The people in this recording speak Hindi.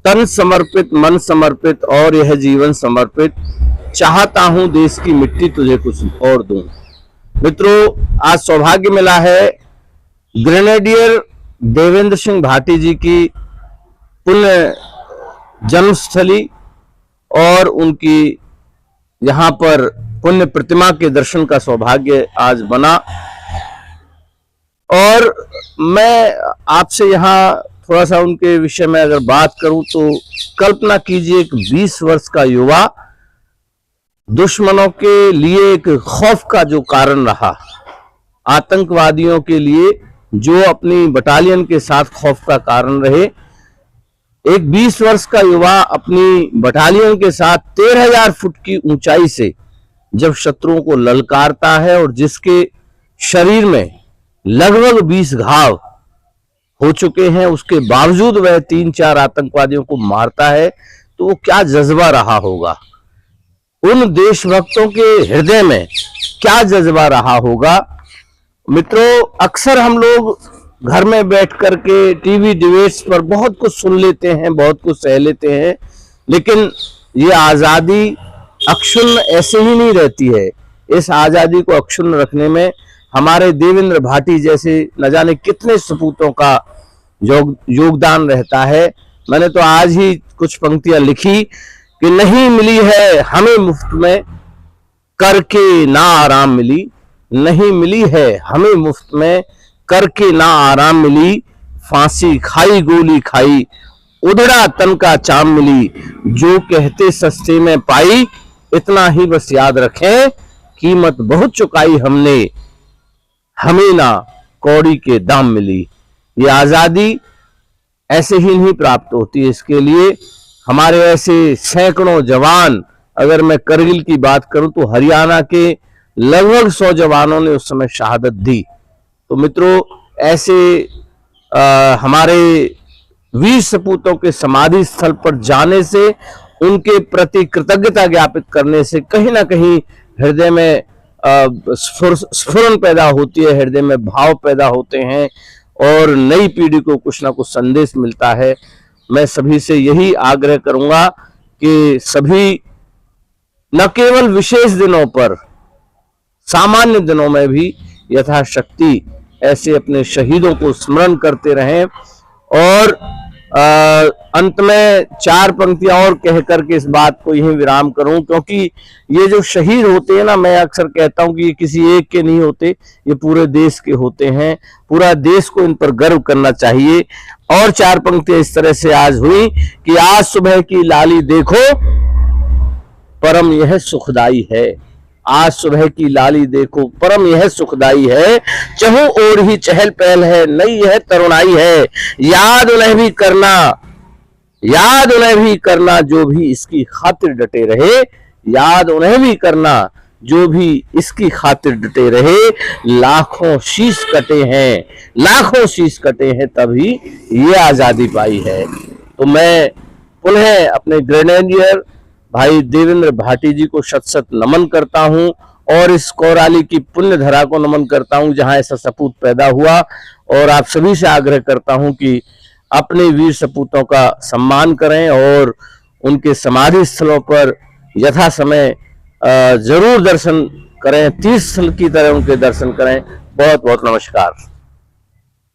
तन समर्पित, मन समर्पित और यह जीवन समर्पित, चाहता हूं देश की मिट्टी तुझे कुछ और दूं। मित्रों, आज सौभाग्य मिला है ग्रेनेडियर देवेंद्र सिंह भाटी जी की पुण्य जन्मस्थली और उनकी यहाँ पर पुण्य प्रतिमा के दर्शन का सौभाग्य आज बना। और मैं आपसे यहाँ थोड़ा सा उनके विषय में अगर बात करूं तो कल्पना कीजिए, एक 20 वर्ष का युवा दुश्मनों के लिए एक खौफ का जो कारण रहा, आतंकवादियों के लिए जो अपनी बटालियन के साथ खौफ का कारण रहे, एक 20 वर्ष का युवा अपनी बटालियन के साथ 13,000 फुट की ऊंचाई से जब शत्रुओं को ललकारता है और जिसके शरीर में लगभग 20 घाव हो चुके हैं, उसके बावजूद वह 3-4 आतंकवादियों को मारता है, तो वो क्या जज्बा रहा होगा, उन देशभक्तों के हृदय में क्या जज्बा रहा होगा। मित्रों, अक्सर हम लोग घर में बैठ करके टीवी डिबेट्स पर बहुत कुछ सुन लेते हैं, बहुत कुछ सह लेते हैं, लेकिन ये आजादी अक्षुण्ण ऐसे ही नहीं रहती है। इस आजादी को अक्षुण्ण रखने में हमारे देवेंद्र भाटी जैसे न जाने कितने सपूतों का योगदान रहता है। मैंने तो आज ही कुछ पंक्तियां लिखी कि नहीं मिली है हमें मुफ्त में, करके ना आराम मिली। नहीं मिली है हमें मुफ्त में, करके ना आराम मिली। फांसी खाई गोली खाई, उधड़ा तन का चाम मिली। जो कहते सस्ते में पाई, इतना ही बस याद रखें, कीमत बहुत चुकाई हमने, हमें ना कौड़ी के दाम मिली। ये आजादी ऐसे ही नहीं प्राप्त होती। इसके लिए हमारे ऐसे सैकड़ों जवान, अगर मैं करगिल की बात करूं तो हरियाणा के लगभग 100 जवानों ने उस समय शहादत दी। तो मित्रों, ऐसे हमारे वीर सपूतों के समाधि स्थल पर जाने से, उनके प्रति कृतज्ञता ज्ञापित करने से कहीं ना कहीं हृदय में स्फुरन पैदा होती है, हृदय में भाव पैदा होते हैं और नई पीढ़ी को कुछ ना कुछ संदेश मिलता है। मैं सभी से यही आग्रह करूंगा कि सभी न केवल विशेष दिनों पर, सामान्य दिनों में भी यथाशक्ति ऐसे अपने शहीदों को स्मरण करते रहें। और अंत में 4 पंक्तियां और कह करके इस बात को यहीं विराम करूं, क्योंकि ये जो शहीद होते हैं ना, मैं अक्सर कहता हूं कि ये किसी एक के नहीं होते, ये पूरे देश के होते हैं। पूरा देश को इन पर गर्व करना चाहिए। और 4 पंक्तियां इस तरह से आज हुई कि आज सुबह की लाली देखो, परम यह सुखदाई है। आज सुबह की लाली देखो, परम यह सुखदाई है। चहु ओर ही चहल पहल है, नई यह तरुणाई है। याद उन्हें भी करना, याद उन्हें भी करना जो भी इसकी खातिर डटे रहे। याद उन्हें भी करना जो भी इसकी खातिर डटे रहे। लाखों शीश कटे हैं, लाखों शीश कटे हैं, तभी ये आजादी पाई है। तो मैं पुनः अपने ग्रेनेडियर भाई देवेंद्र भाटी जी को शत शत नमन करता हूं और इस कोराली की पुण्य धरा को नमन करता हूं जहां ऐसा सपूत पैदा हुआ। और आप सभी से आग्रह करता हूं कि अपने वीर सपूतों का सम्मान करें और उनके समाधि स्थलों पर यथा समय जरूर दर्शन करें, तीर्थ स्थल की तरह उनके दर्शन करें। बहुत बहुत नमस्कार।